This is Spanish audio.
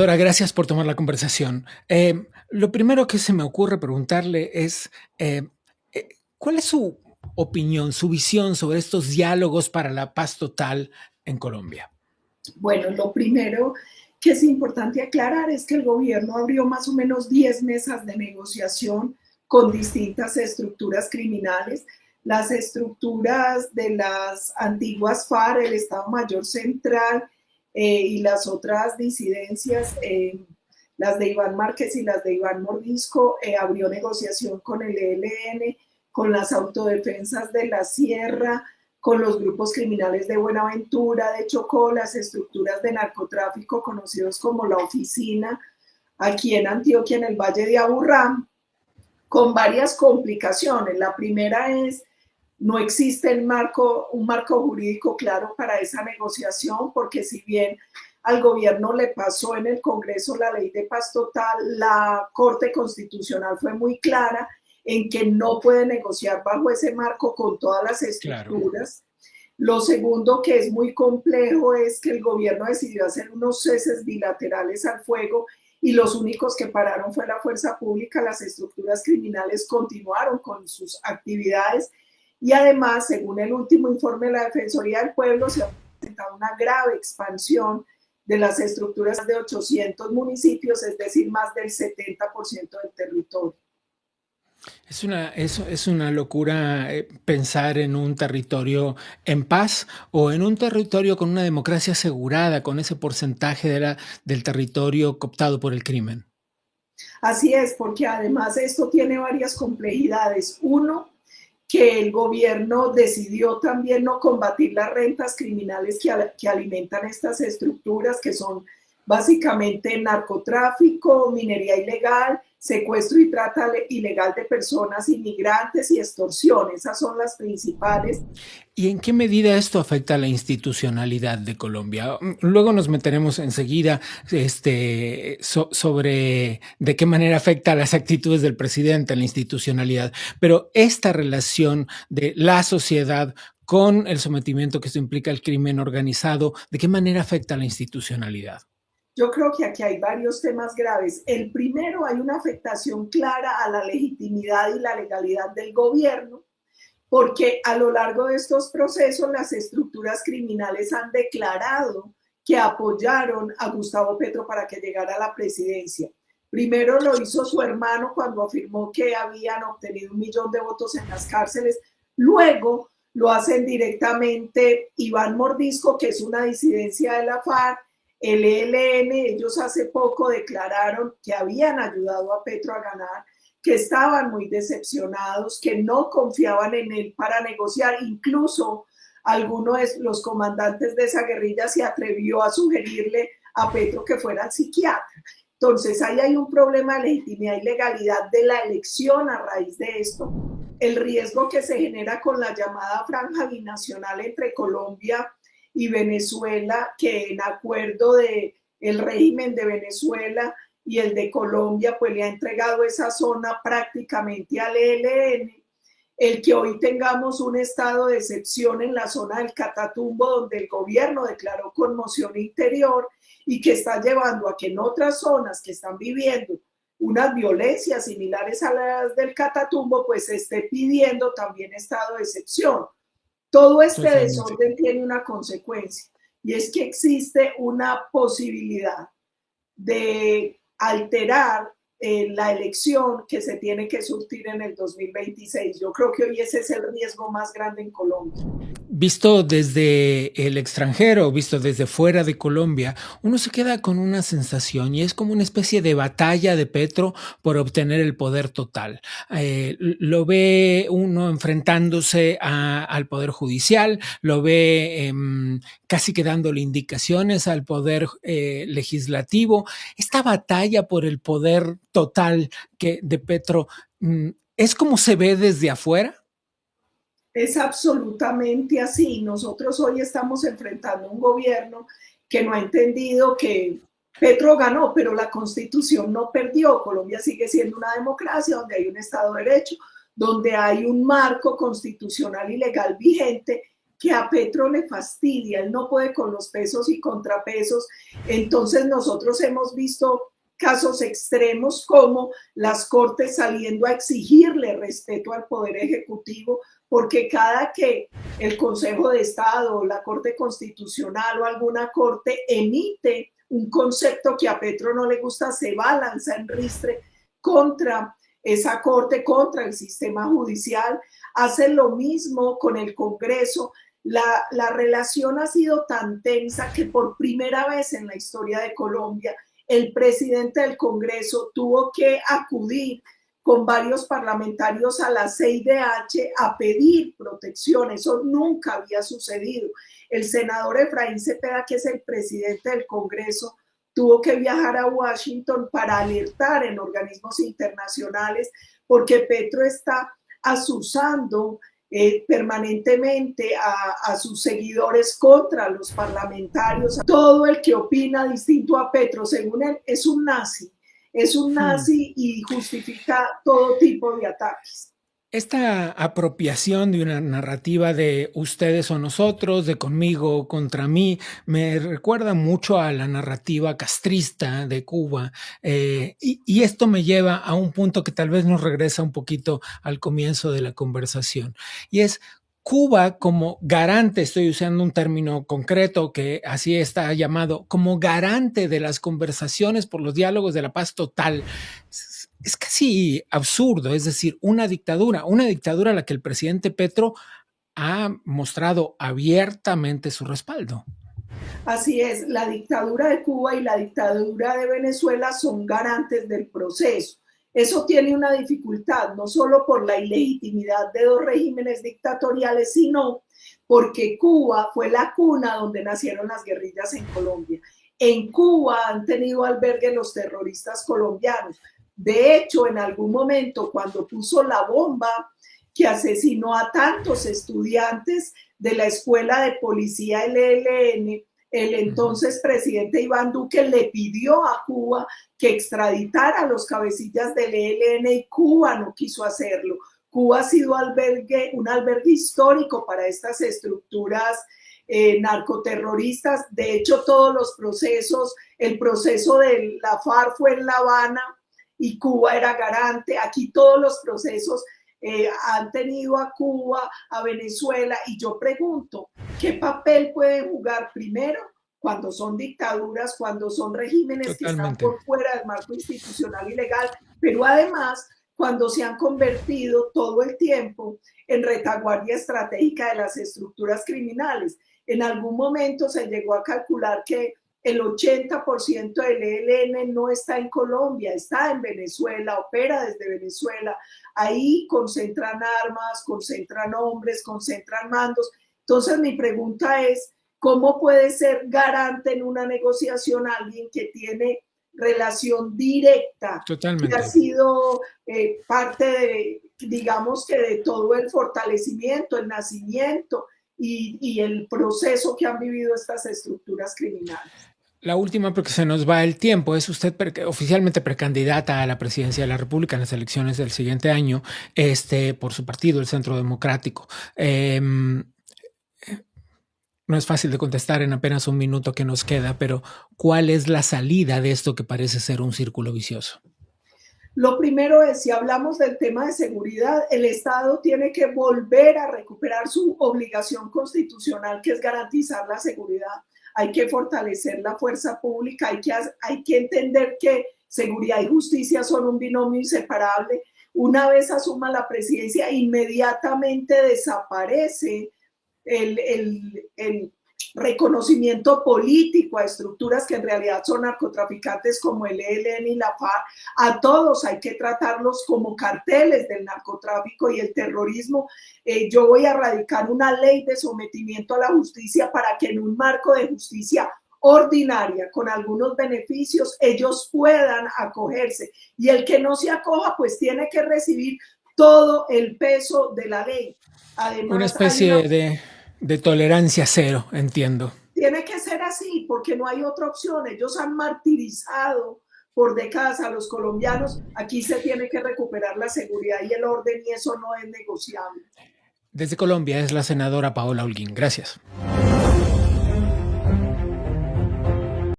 Doctora, gracias por tomar la conversación. Lo primero que se me ocurre preguntarle es, ¿cuál es su opinión, su visión sobre estos diálogos para la paz total en Colombia? Bueno, lo primero que es importante aclarar es que el gobierno abrió más o menos 10 mesas de negociación con distintas estructuras criminales. Las estructuras de las antiguas FARC, el Estado Mayor Central y las otras disidencias, las de Iván Márquez y las de Iván Mordisco, abrió negociación con el ELN, con las autodefensas de la Sierra, con los grupos criminales de Buenaventura, de Chocó, las estructuras de narcotráfico conocidos como la Oficina, aquí en Antioquia, en el Valle de Aburrá, con varias complicaciones. La primera es, no existe un marco jurídico claro para esa negociación, porque si bien al gobierno le pasó en el Congreso la ley de paz total, la Corte Constitucional fue muy clara en que no puede negociar bajo ese marco con todas las Claro. estructuras. Lo segundo que es muy complejo es que el gobierno decidió hacer unos ceses bilaterales al fuego y los únicos que pararon fue la fuerza pública. Las estructuras criminales continuaron con sus actividades y además, según el último informe de la Defensoría del Pueblo, se ha presentado una grave expansión de las estructuras de 800 municipios, es decir, más del 70% del territorio. Es una locura pensar en un territorio en paz o en un territorio con una democracia asegurada, con ese porcentaje del territorio cooptado por el crimen. Así es, porque además esto tiene varias complejidades. Uno, que el gobierno decidió también no combatir las rentas criminales que alimentan estas estructuras, que son básicamente narcotráfico, minería ilegal, secuestro y trata ilegal de personas inmigrantes y extorsión. Esas son las principales. ¿Y en qué medida esto afecta a la institucionalidad de Colombia? Luego nos meteremos enseguida sobre de qué manera afecta a las actitudes del presidente, a la institucionalidad, pero esta relación de la sociedad con el sometimiento que esto implica al crimen organizado, ¿de qué manera afecta a la institucionalidad? Yo creo que aquí hay varios temas graves. El primero, hay una afectación clara a la legitimidad y la legalidad del gobierno, porque a lo largo de estos procesos las estructuras criminales han declarado que apoyaron a Gustavo Petro para que llegara a la presidencia. Primero lo hizo su hermano cuando afirmó que habían obtenido 1 millón de votos en las cárceles. Luego lo hacen directamente Iván Mordisco, que es una disidencia de la FARC, el ELN. Ellos hace poco declararon que habían ayudado a Petro a ganar, que estaban muy decepcionados, que no confiaban en él para negociar. Incluso alguno de los comandantes de esa guerrilla se atrevió a sugerirle a Petro que fuera al psiquiatra. Entonces ahí hay un problema de legitimidad y legalidad de la elección a raíz de esto. El riesgo que se genera con la llamada franja binacional entre Colombia y Venezuela, que en acuerdo de el régimen de Venezuela y el de Colombia, pues le ha entregado esa zona prácticamente al ELN. El que hoy tengamos un estado de excepción en la zona del Catatumbo, donde el gobierno declaró conmoción interior y que está llevando a que en otras zonas que están viviendo unas violencias similares a las del Catatumbo, pues se esté pidiendo también estado de excepción. Todo este Totalmente. desorden tiene una consecuencia y es que existe una posibilidad de alterar la elección que se tiene que surtir en el 2026. Yo creo que hoy ese es el riesgo más grande en Colombia. Visto desde el extranjero, visto desde fuera de Colombia, uno se queda con una sensación y es como una especie de batalla de Petro por obtener el poder total. Lo ve uno enfrentándose al poder judicial, lo ve casi que dándole indicaciones al poder legislativo. Esta batalla por el poder total de Petro, ¿es como se ve desde afuera? Es absolutamente así. Nosotros hoy estamos enfrentando un gobierno que no ha entendido que Petro ganó, pero la Constitución no perdió. Colombia sigue siendo una democracia donde hay un Estado de Derecho, donde hay un marco constitucional y legal vigente, que a Petro le fastidia, él no puede con los pesos y contrapesos. Entonces nosotros hemos visto casos extremos como las cortes saliendo a exigirle respeto al Poder Ejecutivo, porque cada que el Consejo de Estado, la Corte Constitucional o alguna corte emite un concepto que a Petro no le gusta, se va a lanzar en ristre contra esa corte, contra el sistema judicial. Hace lo mismo con el Congreso. La relación ha sido tan tensa que por primera vez en la historia de Colombia el presidente del Congreso tuvo que acudir con varios parlamentarios a la CIDH a pedir protección. Eso nunca había sucedido. El senador Efraín Cepeda, que es el presidente del Congreso, tuvo que viajar a Washington para alertar en organismos internacionales porque Petro está asusando permanentemente a sus seguidores contra los parlamentarios. Todo el que opina distinto a Petro, según él, es un nazi y justifica todo tipo de ataques. Esta apropiación de una narrativa de ustedes o nosotros, de conmigo contra mí, me recuerda mucho a la narrativa castrista de Cuba. Y esto me lleva a un punto que tal vez nos regresa un poquito al comienzo de la conversación. Y es Cuba como garante, estoy usando un término concreto que así está llamado, como garante de las conversaciones por los diálogos de la paz total. Es casi absurdo, es decir, una dictadura a la que el presidente Petro ha mostrado abiertamente su respaldo. Así es, la dictadura de Cuba y la dictadura de Venezuela son garantes del proceso. Eso tiene una dificultad, no solo por la ilegitimidad de dos regímenes dictatoriales, sino porque Cuba fue la cuna donde nacieron las guerrillas en Colombia. En Cuba han tenido albergue los terroristas colombianos. De hecho, en algún momento, cuando puso la bomba que asesinó a tantos estudiantes de la escuela de policía del ELN, el entonces presidente Iván Duque le pidió a Cuba que extraditara a los cabecillas del ELN y Cuba no quiso hacerlo. Cuba ha sido un albergue histórico para estas estructuras narcoterroristas. De hecho, todos los procesos, el proceso de la FARC fue en La Habana y Cuba era garante. Aquí todos los procesos han tenido a Cuba, a Venezuela, y yo pregunto, ¿qué papel pueden jugar primero cuando son dictaduras, cuando son regímenes que están por fuera del marco institucional y legal, pero además cuando se han convertido todo el tiempo en retaguardia estratégica de las estructuras criminales? En algún momento se llegó a calcular que el 80% del ELN no está en Colombia, está en Venezuela, opera desde Venezuela. Ahí concentran armas, concentran hombres, concentran mandos. Entonces mi pregunta es, ¿cómo puede ser garante en una negociación alguien que tiene relación directa, totalmente, que ha sido parte de, digamos que de todo el fortalecimiento, el nacimiento y el proceso que han vivido estas estructuras criminales? La última, porque se nos va el tiempo. Es usted oficialmente precandidata a la presidencia de la República en las elecciones del siguiente año, por su partido, el Centro Democrático. No es fácil de contestar en apenas un minuto que nos queda, pero ¿cuál es la salida de esto que parece ser un círculo vicioso? Lo primero es, si hablamos del tema de seguridad, el Estado tiene que volver a recuperar su obligación constitucional, que es garantizar la seguridad. Hay que fortalecer la fuerza pública, hay que entender que seguridad y justicia son un binomio inseparable. Una vez asuma la presidencia, inmediatamente desaparece el reconocimiento político a estructuras que en realidad son narcotraficantes como el ELN y la FARC. A todos hay que tratarlos como carteles del narcotráfico y el terrorismo. Yo voy a radicar una ley de sometimiento a la justicia para que en un marco de justicia ordinaria, con algunos beneficios, ellos puedan acogerse. Y el que no se acoja, pues tiene que recibir todo el peso de la ley. Además, una especie de tolerancia cero, entiendo. Tiene que ser así, porque no hay otra opción. Ellos han martirizado por décadas a los colombianos. Aquí se tiene que recuperar la seguridad y el orden, y eso no es negociable. Desde Colombia es la senadora Paola Holguín. Gracias.